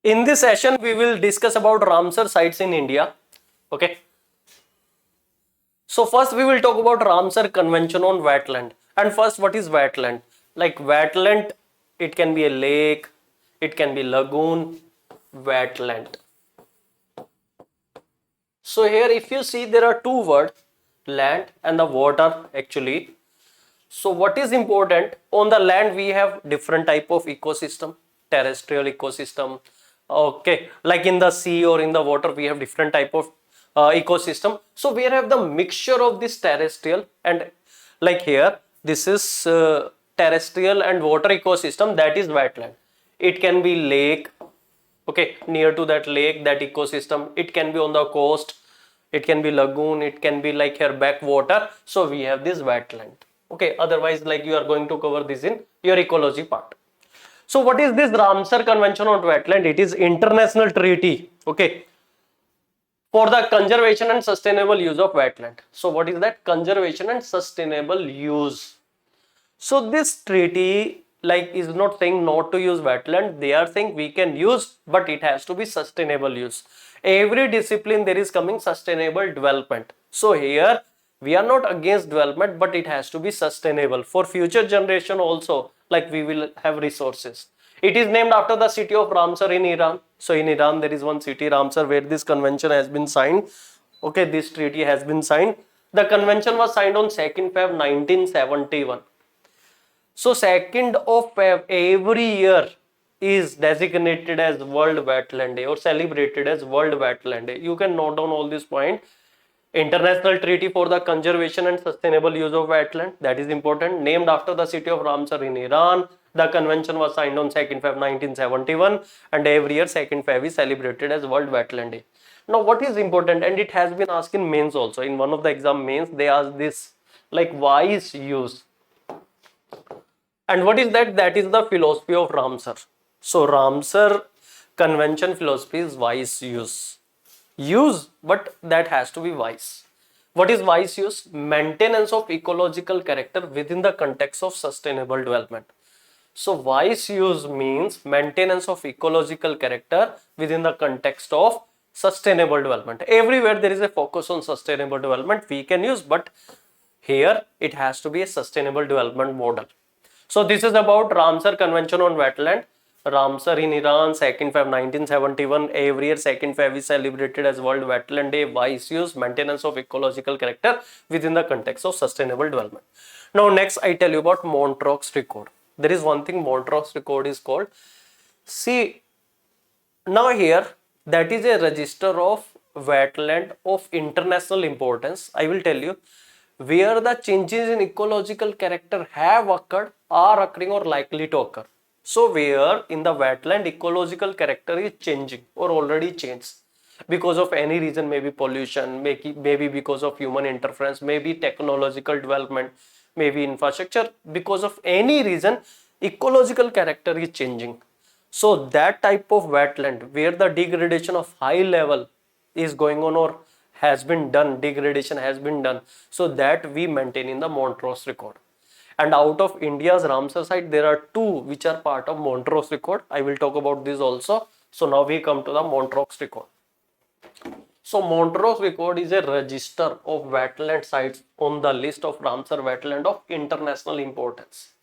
In this session, we will discuss about Ramsar sites in India. Okay. So first we will talk about Ramsar Convention on Wetland. And first, what is wetland? Like wetland, it can be a lake, it can be lagoon, wetland. So here if you see there are two words, land and the water actually. So what is important? On the land we have different type of ecosystem, terrestrial ecosystem. Okay, like in the sea or in the water we have different type of ecosystem. So we have the mixture of this terrestrial and like here this is terrestrial and water ecosystem, that is wetland. It can be lake, okay, near to that lake, that ecosystem. It can be on the coast, it can be lagoon, it can be like here backwater. So we have this wetland. Okay, otherwise like you are going to cover this in your ecology part. So what is this Ramsar Convention on Wetland? It is international treaty, okay, for the conservation and sustainable use of wetland. So what is that? Conservation and sustainable use. So this treaty like is not saying not to use wetland. They are saying we can use, but it has to be sustainable use. Every discipline there is coming sustainable development. So here we are not against development, but it has to be sustainable for future generation also. Like we will have resources. It is named after the city of Ramsar in Iran. So in Iran there is one city Ramsar where this convention has been signed. Okay, this treaty has been signed. The convention was signed on 2nd Feb 1971. So 2nd of Feb every year is designated as World Wetland Day or celebrated as World Wetland Day. You can note down all this point. International Treaty for the Conservation and Sustainable Use of Wetland, that is important, named after the city of Ramsar in Iran. The convention was signed on 2nd Feb 1971 and every year 2nd Feb is celebrated as World Wetland Day. Now what is important, and it has been asked in mains also, in one of the exam mains they asked this, like wise use. And what is that? That is the philosophy of Ramsar. So Ramsar convention philosophy is wise use. Use, but that has to be wise. What is wise use? Maintenance of ecological character within the context of sustainable development. So wise use means maintenance of ecological character within the context of sustainable development. Everywhere there is a focus on sustainable development we can use, but here it has to be a sustainable development model. So this is about Ramsar Convention on Wetland. Ramsar in Iran, 2nd Feb 1971. Every year 2nd Feb is celebrated as World Wetland Day. Wise use, maintenance of ecological character within the context of sustainable development. Now next I tell you about Montreux Record. There is one thing Montreux Record is called. See, now here that is a register of wetland of international importance. I will tell you where the changes in ecological character have occurred, are occurring or likely to occur. So where in the wetland ecological character is changing or already changed because of any reason, maybe pollution, maybe because of human interference, maybe technological development, maybe infrastructure, because of any reason ecological character is changing. So that type of wetland where the degradation of high level is going on or has been done, degradation has been done, so that we maintain in the Montreux Record. And out of India's Ramsar site, there are two which are part of Montreux Record. I will talk about this also. So now we come to the Montreux Record. So Montreux Record is a register of wetland sites on the list of Ramsar wetland of international importance.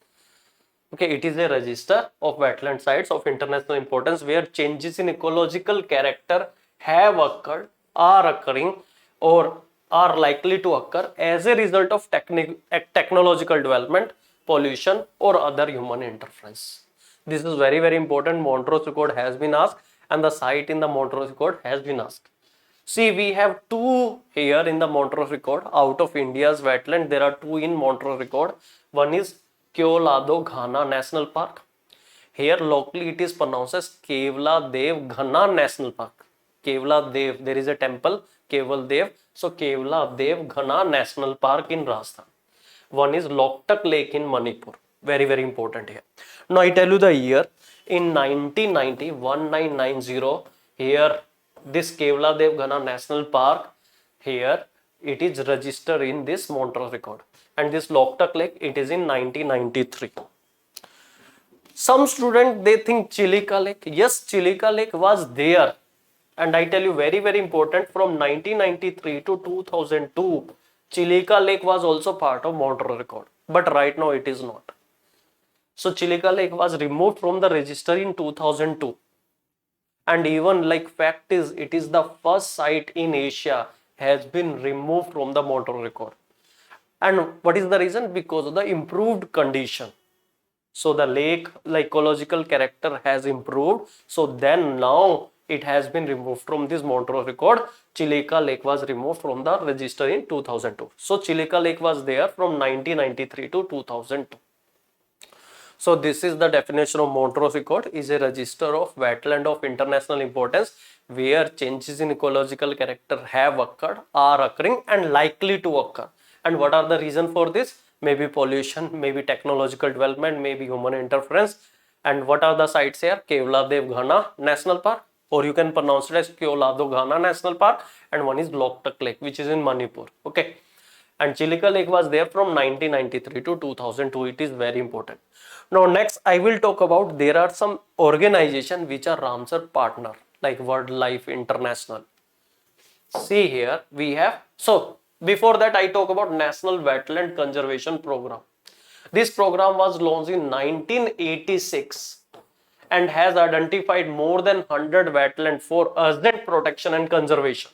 Okay, it is a register of wetland sites of international importance where changes in ecological character have occurred, are occurring, or are likely to occur as a result of technological development, pollution, or other human interference. This is very, very important. Montreux Record has been asked, and the site in the Montreux Record has been asked. See, we have two here in the Montreux Record. Out of India's wetland, there are two in Montreux Record. One is Keolado Ghana National Park. Here locally it is pronounced as Kevla Dev Ghana National Park. Kevla Dev, there is a temple, Keval Dev. So Kevla Dev Ghana National Park in Rajasthan. One is Loktak Lake in Manipur. Very, very important here. Now I tell you the year. In 1990, 1990, here this Kevla Dev Ghana National Park, here it is registered in this Montreux Record. And this Loktak Lake, it is in 1993. Some student they think Chilika Lake. Yes, Chilika Lake was there, and I tell you very important, from 1993 to 2002, Chilika Lake was also part of Montreal record, but right now it is not. So Chilika Lake was removed from the register in 2002, and even like fact is, it is the first site in Asia has been removed from the Montreal record. And what is the reason? Because of the improved condition. So the lake, the ecological character has improved. So then now it has been removed from this Montreal record. Chilika Lake was removed from the register in 2002. So Chilika Lake was there from 1993 to 2002. So this is the definition of Montrose Accord, is a register of wetland of international importance where changes in ecological character have occurred, are occurring and likely to occur. And what are the reasons for this? Maybe pollution, maybe technological development, maybe human interference. And what are the sites here? Kevladev Ghana National Park, or you can pronounce it as Keoladeo Ghana National Park, and one is Loktak Lake, which is in Manipur. Okay. And Chilika Lake was there from 1993 to 2002. It is very important. Now next I will talk about, there are some organizations which are Ramsar partner, like WildLife International. See here we have, so before that I talk about National Wetland Conservation Program. This program was launched in 1986 and has identified more than 100 wetlands for urgent protection and conservation.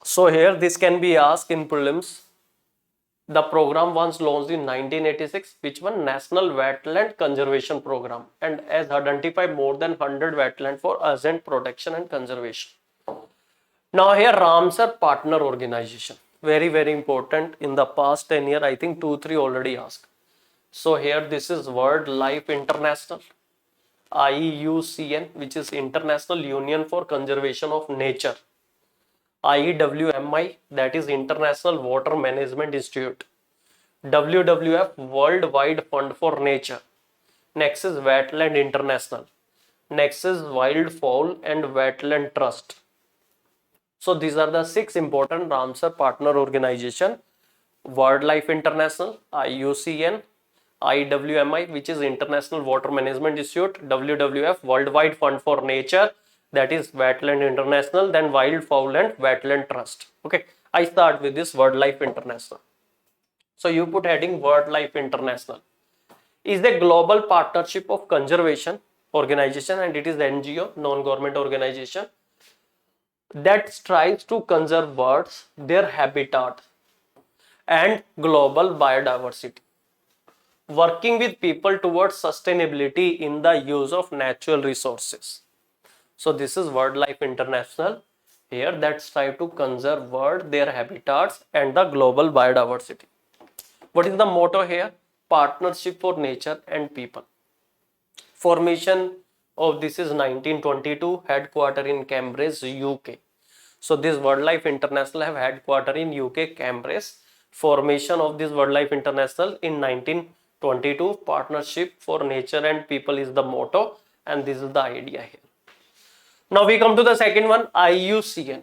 So here this can be asked in prelims. The program was launched in 1986, which one? National Wetland Conservation Program, and has identified more than 100 wetlands for urgent protection and conservation. Now here Ramsar partner organization, very important. In the past 10 years, I think 2-3 already asked. So here this is WildLife International, IUCN, which is International Union for Conservation of Nature. IWMI, that is International Water Management Institute. WWF, Worldwide Fund for Nature. Next is Wetland International. Next is Wildfowl and Wetland Trust. So these are the 6 important Ramsar partner organization: WildLife International, IUCN, IWMI, which is International Water Management Institute, WWF, Worldwide Fund for Nature, that is Wetland International, then Wildfowl and Wetland Trust. Okay, I start with this WildLife International. So you put heading WildLife International is a global partnership of conservation organization, and it is NGO, non-government organization, that strives to conserve birds, their habitat and global biodiversity, working with people towards sustainability in the use of natural resources. So this is WildLife International here, that strive to conserve birds, their habitats and the global biodiversity. What is the motto here? Partnership for nature and people. Formation of this is 1922, headquarter in Cambridge, UK. So this WildLife International have headquarter in UK, Cambridge. Formation of this WildLife International in 1922, partnership for nature and people is the motto, and this is the idea here. Now we come to the second one, IUCN,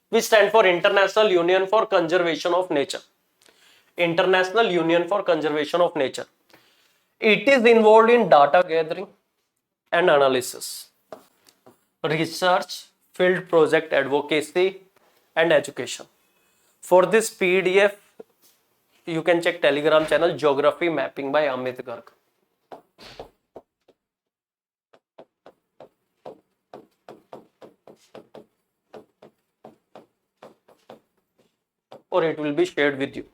which stands for International Union for Conservation of Nature. International Union for Conservation of Nature. It is involved in data gathering and analysis, research, field project advocacy and education. For this PDF, you can check Telegram channel Geography Mapping by Amit Garg. Or it will be shared with you.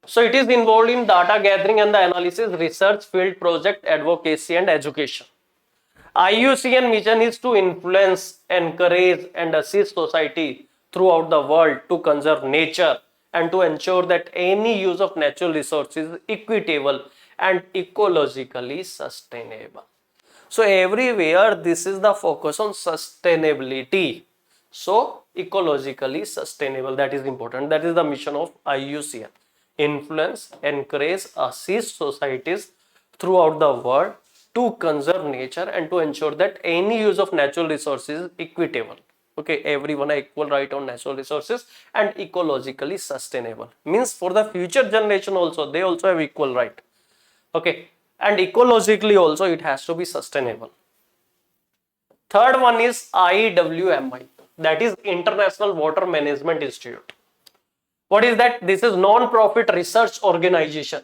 So it is involved in data gathering and the analysis, research, field project, advocacy and education. IUCN mission is to influence, encourage and assist society throughout the world to conserve nature and to ensure that any use of natural resources is equitable and ecologically sustainable. So everywhere this is the focus on sustainability. So ecologically sustainable, that is important. That is the mission of IUCN. Influence, encourage, assist societies throughout the world to conserve nature and to ensure that any use of natural resources is equitable. Okay, everyone has equal right on natural resources and ecologically sustainable. Means for the future generation also, they also have equal right. Okay, and ecologically also it has to be sustainable. Third one is IWMI, that is International Water Management Institute. What is that? This is non-profit research organization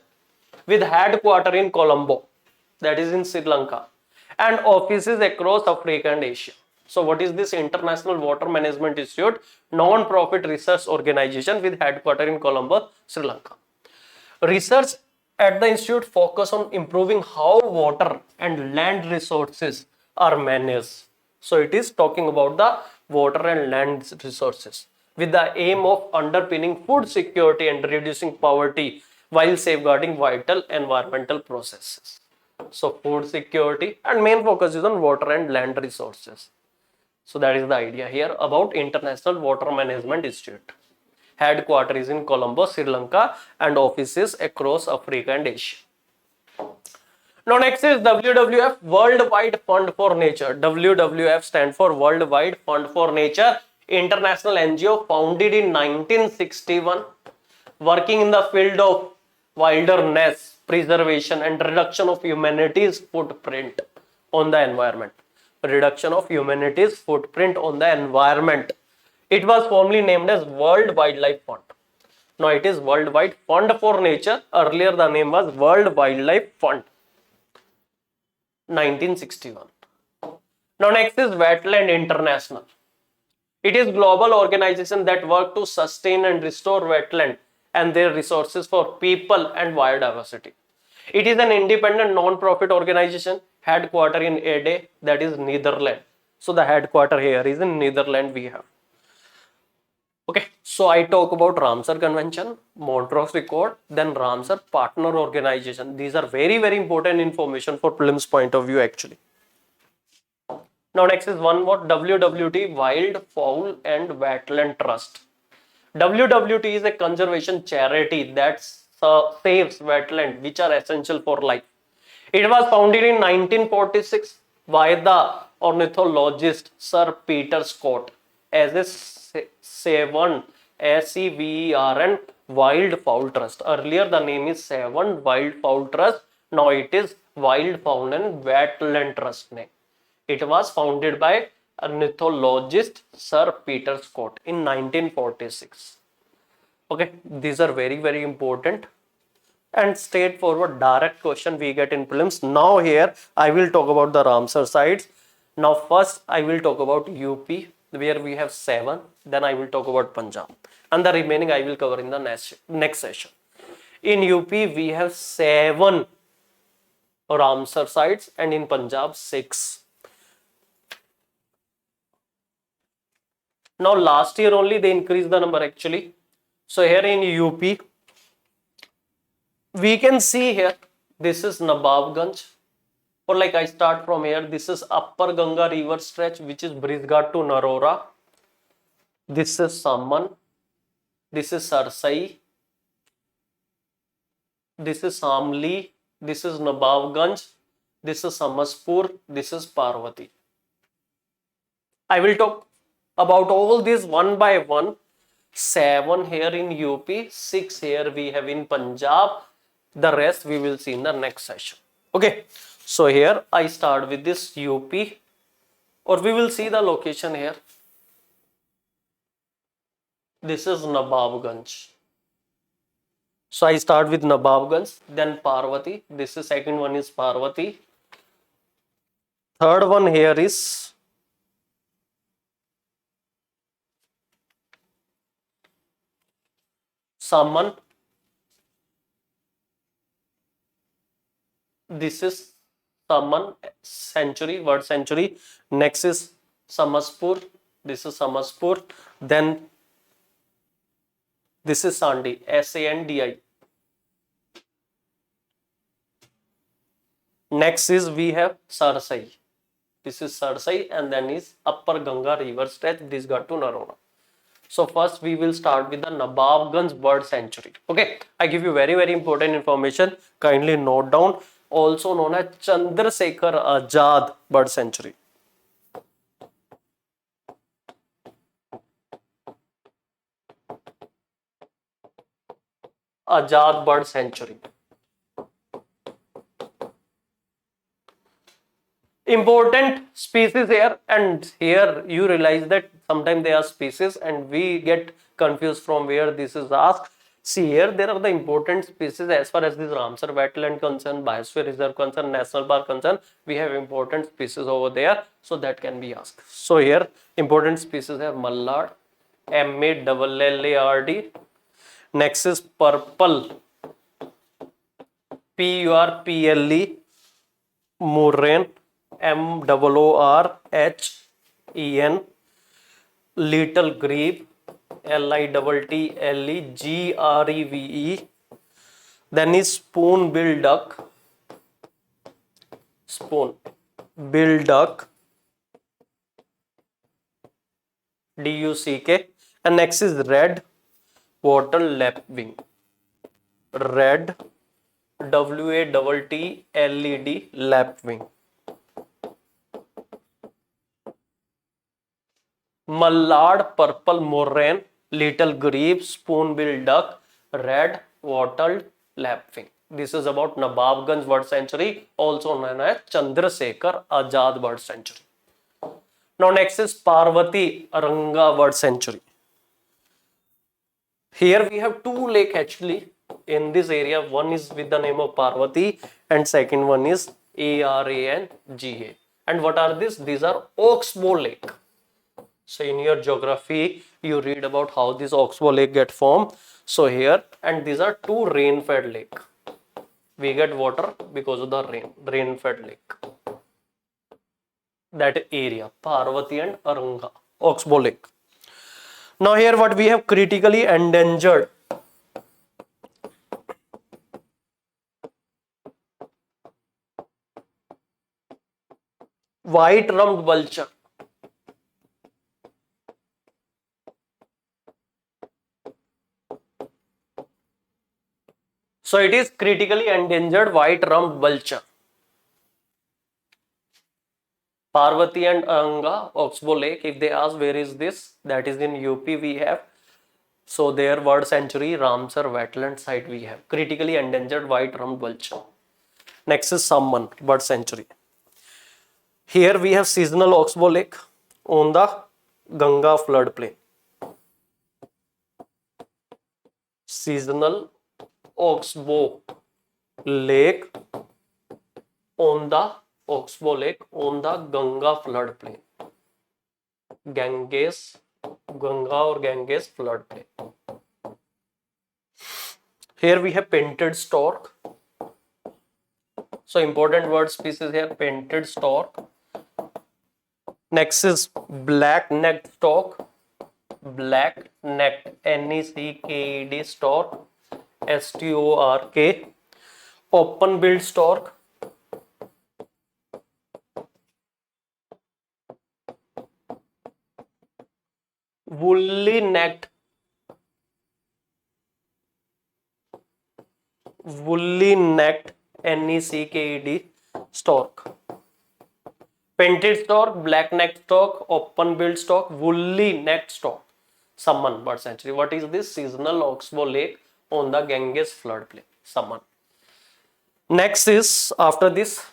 with headquarters in Colombo, that is in Sri Lanka, and offices across Africa and Asia. So what is this International Water Management Institute? Non-profit research organization with headquarters in Colombo, Sri Lanka. Research at the institute focus on improving how water and land resources are managed. So it is talking about the water and land resources with the aim of underpinning food security and reducing poverty while safeguarding vital environmental processes. So food security and main focus is on water and land resources. So that is the idea here about International Water Management Institute. Headquarters is in Colombo, Sri Lanka, and offices across Africa and Asia. Now next is WWF, Worldwide Fund for Nature. WWF stands for Worldwide Fund for Nature, international NGO founded in 1961, working in the field of wilderness preservation and reduction of humanity's footprint on the environment. Reduction of humanity's footprint on the environment. It was formerly named as World Wildlife Fund. Now it is Worldwide Fund for Nature. Earlier the name was World Wildlife Fund. 1961. Now next is Wetland International. It is global organization that work to sustain and restore wetland and their resources for people and biodiversity. It is an independent non-profit organization headquartered in Ede, that is Netherlands. So the headquarter here is in Netherlands we have. Okay, so I talk about Ramsar Convention, Montreux Accord, then Ramsar Partner Organization. These are very, very important information for prelims point of view actually. Now next is one more, WWT, Wild Fowl and Wetland Trust. WWT is a conservation charity that saves wetland which are essential for life. It was founded in 1946 by the ornithologist Sir Peter Scott as a Severn, SEVERN Wild Fowl Trust. Earlier the name is Severn Wild Fowl Trust. Now it is Wild Fowl and Wetland Trust name. It was founded by ornithologist Sir Peter Scott in 1946. Okay, these are very, very important and straightforward direct question we get in prelims. Now here I will talk about the Ramsar sites. Now first I will talk about UP where we have 7, then I will talk about Punjab and the remaining I will cover in the next session. In UP we have 7 Ramsar sites and in Punjab 6. Now last year only they increased the number actually. So here in UP we can see here this is Nababganj, or like I start from here, this is Upper Ganga river stretch which is Brizghat to Narora. This is Samman, this is Sarsai, this is Samli, this is Nababganj, this is Samaspur, this is Parvati. I will talk about all these one by one. 7 here in UP, 6 here we have in Punjab. The rest we will see in the next session. Okay, so here I start with this UP, or we will see the location here. This is Nababganj. So I start with Nababganj, then Parvati. This is second one is Parvati. Third one here is Samman. This is Samman sanctuary, word sanctuary. Next is Samaspur. This is Samaspur. Then this is Sandi, Sandi. Next is we have Sarsai. This is Sarsai and then is Upper Ganga river stretch. This got to Narora. So first we will start with the Nababganj bird sanctuary. Okay, I give you very, very important information. Kindly note down. Also known as Chandrasekhar Azad bird sanctuary. Azad bird sanctuary. Important species here, and here you realize that sometimes they are species and we get confused from where this is asked. See here, there are the important species as far as this Ramsar wetland concern, biosphere reserve concern, national park concern. We have important species over there, so that can be asked. So here, important species are mallard, MALLARD. Next is purple, PURPLE, Moorhen, MOORHEN, little grebe, LITTLE, then is spoon-bill duck, spoon-bill duck, DUCK, and next is red wattle lapwing, red WATTLED lapwing. Mallard, purple moorhen, little grebe, spoonbill duck, red wattled lapwing. This is about Nawabganj Bird Sanctuary, also known as Chandrasekhar Azad Bird Sanctuary. Now next is Parvati Aranga Bird Sanctuary. Here we have two lakes actually in this area. One is with the name of Parvati and second one is ARANGA. And what are these? These are Oxbow Lake. So in your geography, you read about how this Oxbow Lake get formed. So here, and these are two rain-fed lake. We get water because of the rain-fed lake. That area, Parvati and Aranga, Oxbow Lake. Now here what we have critically endangered. White-rumped vulture. So it is critically endangered white-rumped vulture. Parvati and Aranga, Oxbow Lake. If they ask where is this, that is in UP we have. So their bird sanctuary, Ramsar wetland site we have. Critically endangered white-rumped vulture. Next is Samman Bird Sanctuary. Here we have seasonal Oxbow Lake on the Ganga floodplain. Seasonal Oxbow Lake on the Ganga floodplain. Ganga or Ganges floodplain. Here we have painted stork. So important bird species here, painted stork. Next is black-necked stork, black-necked NECKED stork, STORK, open-billed stork, woolly-necked NECKED stork. Painted stork, black-necked stork, open-billed stork, woolly-necked stork. Samman Bird Sanctuary. What is this? Seasonal Oxbow Lake on the Ganges floodplain. Samman. Next is, after this,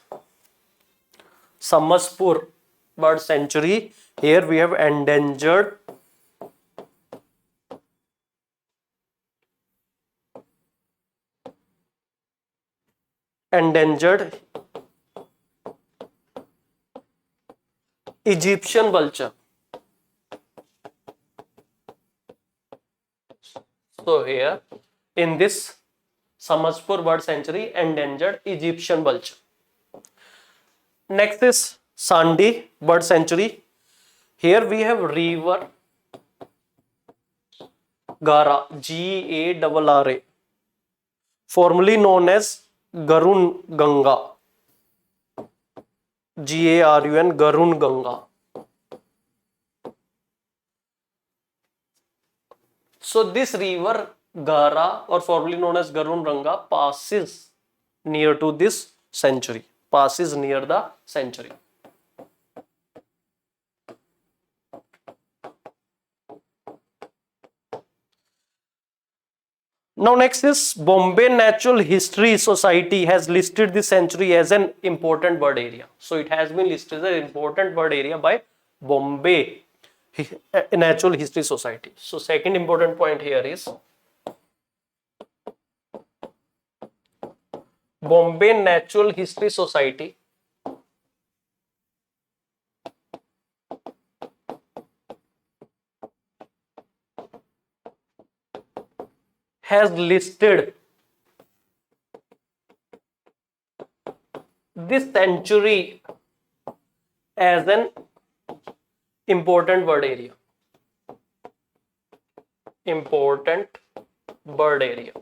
Samaspur Bird Sanctuary. Here we have endangered Egyptian vulture. So here in this Samaspur Bird Sanctuary, endangered Egyptian vulture. Next is Sandi Bird Sanctuary. Here we have river Gara, GARRA, formerly known as Garun Ganga, GARUN, Garun Ganga. So this river Gara, or formerly known as Garun Ganga, passes near to this sanctuary, passes near the sanctuary. Now next is Bombay Natural History Society has listed this sanctuary as an important bird area. So it has been listed as an important bird area by Bombay Natural History Society. So second important point here is Bombay Natural History Society has listed this sanctuary as an important bird area. Important bird area.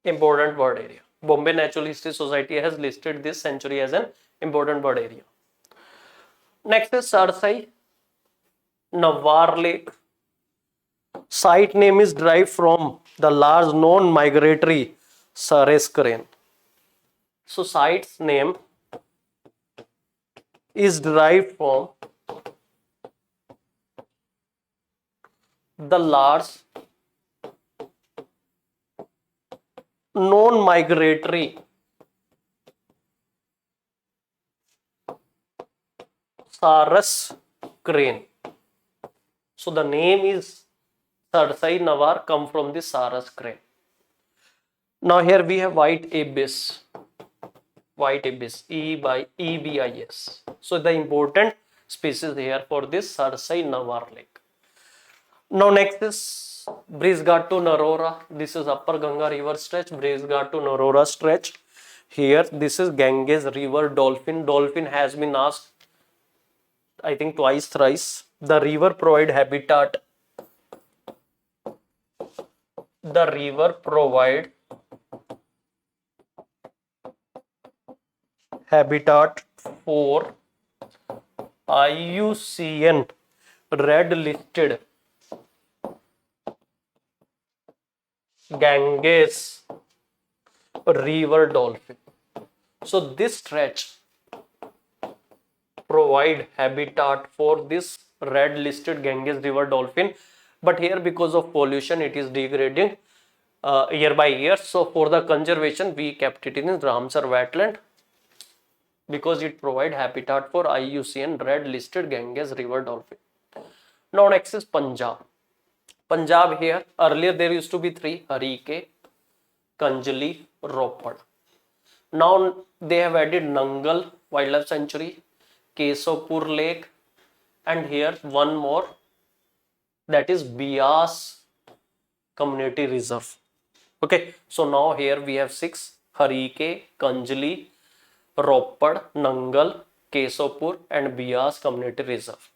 Important bird area. Bombay Natural History Society has listed this sanctuary as an important bird area. Next is Sarsai Nawar Lake. Site name is derived from the large non-migratory Sares crane. So site's name is derived from the large non-migratory Saras crane. So the name is Sarsai Nawar come from the Saras crane. Now here we have white ibis, EBIS. So the important species here for this Sarsai Nawar lake. Now next is Brisghat to Narora. This is Upper Ganga river stretch, Brisghat to Narora stretch. Here this is Ganges river dolphin. Dolphin has been asked I think twice, thrice. The river provide habitat. The river provide habitat for IUCN red listed Ganges river dolphin. So this stretch provide habitat for this red listed Ganges river dolphin, but here because of pollution it is degrading year by year. So for the conservation we kept it in Ramsar wetland because it provide habitat for IUCN red listed Ganges river dolphin. Now next is Punjab. Punjab here earlier there used to be three: Harike, Kanjli, Ropad. Now they have added Nangal Wildlife Sanctuary, Kesopur Lake, and here one more, that is Bias Community Reserve. Okay, so now here we have 6: Harike, Kanjli, Ropad, Nangal, Kesopur, and Bias Community Reserve.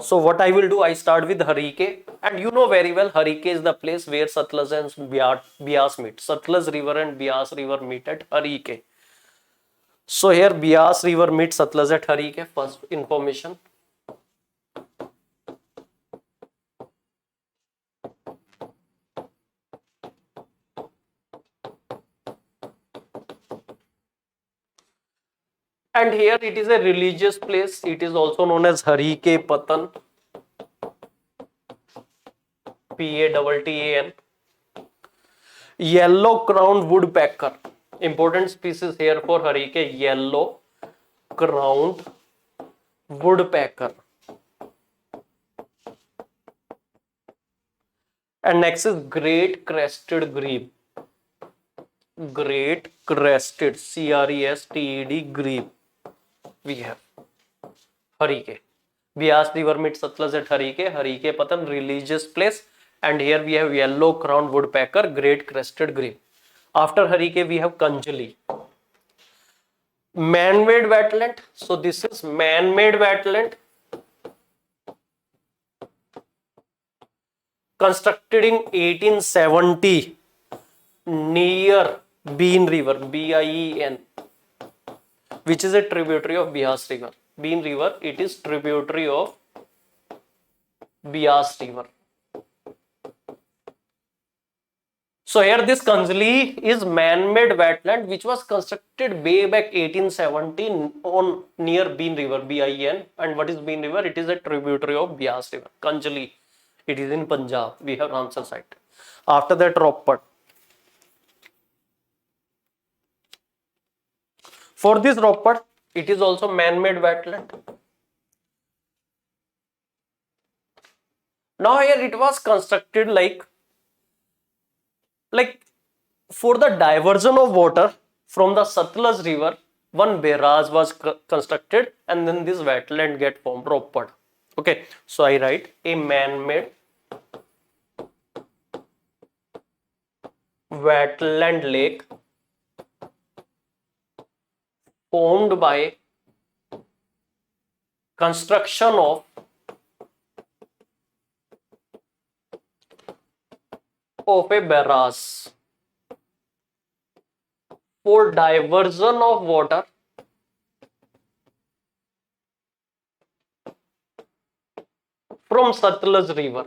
So what I will do, I start with Harike, and you know very well Harike is the place where Satluj and Bias meet. Satluj river and Bias river meet at Harike. So here Bias river meets Satluj at Harike, first information. And here it is a religious place. It is also known as Harike Patan. Patan. Yellow crowned woodpecker. Important species here for Harike, yellow crowned woodpecker. And next is great crested grebe. Great crested, CRESTED grebe. We have Harike. Bias river meets Satluj at Harike. Harike Patan, religious place. And here we have yellow crowned woodpecker, great crested grebe. After Harike we have Kanjli. Man-made wetland. So this is man-made wetland constructed in 1870 near Bean River, BIEN, which is a tributary of Bias River. Bean River, it is tributary of Bias River. So here this Kanjli is man-made wetland which was constructed way back 1870 on near Bean River, BIEN. And what is Bean River? It is a tributary of Bias River. Kanjli It is in Punjab. We have Ramsar site. After that, Ropar. For this Ropar, it is also man-made wetland. Now here it was constructed like for the diversion of water from the Satluj river, one barrage was constructed, and then this wetland get formed, Ropar. Okay, so I write a man-made wetland lake formed by construction of a barrage for diversion of water from Satluj river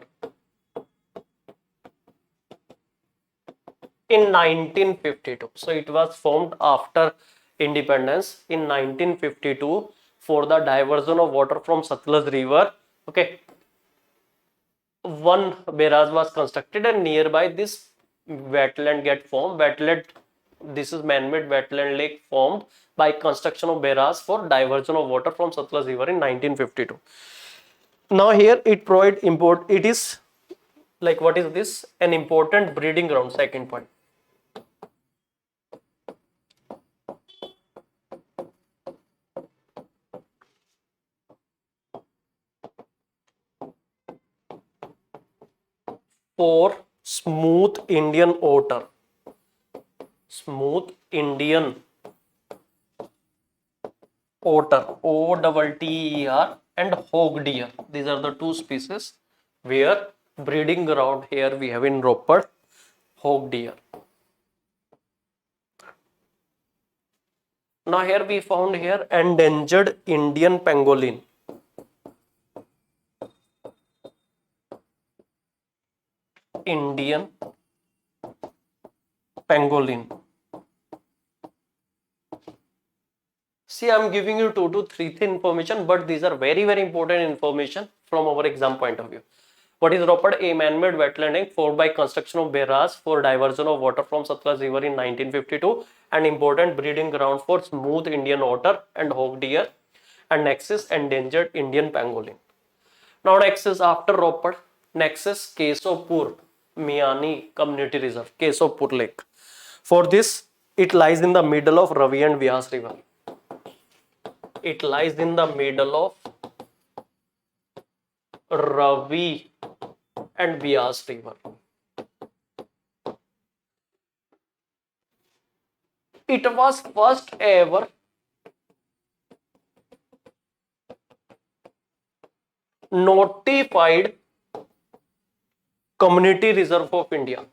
in 1952. So it was formed after independence in 1952 for the diversion of water from Satluj river. Okay, one barrage was constructed, and nearby this wetland get formed. Wetland, this is man-made wetland lake formed by construction of barrage for diversion of water from Satluj river in 1952. Now here it provide import. It is like, what is this? An important breeding ground. Second point. For smooth Indian otter. Smooth Indian otter, OTTER, and hog deer. These are the two species where breeding ground here we have in Ropar, hog deer. Now here we found here endangered Indian pangolin. Indian pangolin. See, I'm giving you 2 to 3 information, but these are very, very important information from our exam point of view. What is Ropar? A man-made wetland lake formed by construction of barrage for diversion of water from Satluj river in 1952, an important breeding ground for smooth Indian otter and hog deer, and next is endangered Indian pangolin. Now next is after Ropar, next is Kesopur Miani Community Reserve, Kesopur Lake. For this, it lies in the middle of Ravi and Vyas river. It lies in the middle of Ravi and Vyas river. It was first ever notified community reserve of India.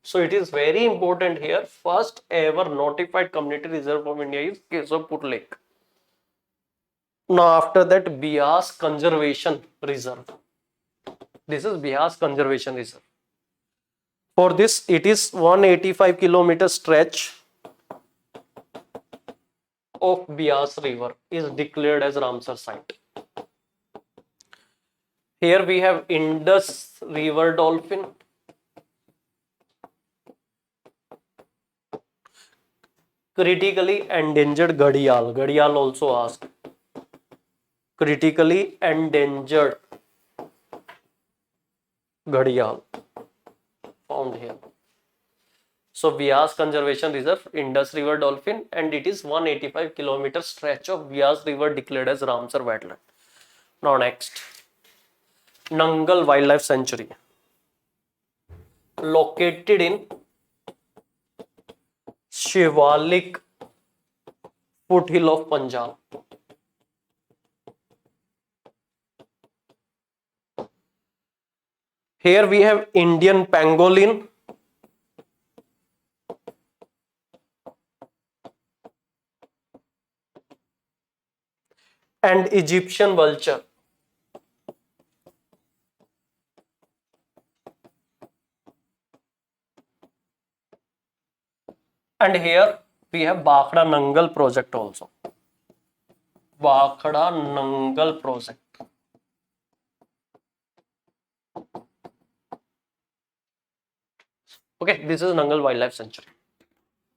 So it is very important here. First ever notified community reserve of India is Kesopur Lake. Now after that, Vyas Conservation Reserve. This is Vyas Conservation Reserve. For this, it is 185 kilometer stretch of Vyas river is declared as Ramsar site. Here we have Indus river dolphin, critically endangered Ghadial. Ghadial also asked. Critically endangered Ghadial found here. So Vyas Conservation Reserve, Indus River dolphin, and it is 185 kilometer stretch of Vyas river declared as Ramsar wetland. Now next, Nangal Wildlife Sanctuary, located in Shivalik foothill of Punjab. Here we have Indian pangolin, and Egyptian vulture. And here we have Bhakra Nangal project also. Bakhda Nangal project. Okay, this is Nangal Wildlife Sanctuary.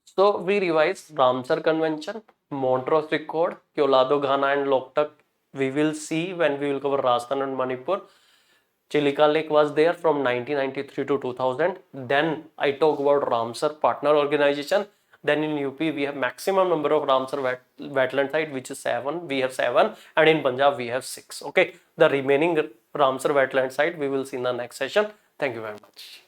So we revise Ramsar Convention, Montrose Accord, Keolado Ghana and Loktak. We will see when we will cover Rajasthan and Manipur. Chilika Lake was there from 1993 to 2000. Then I talk about Ramsar Partner Organization. Then in UP we have maximum number of Ramsar wetland site, which is 7. We have 7, and in Punjab we have 6. Okay, the remaining Ramsar wetland site we will see in the next session. Thank you very much.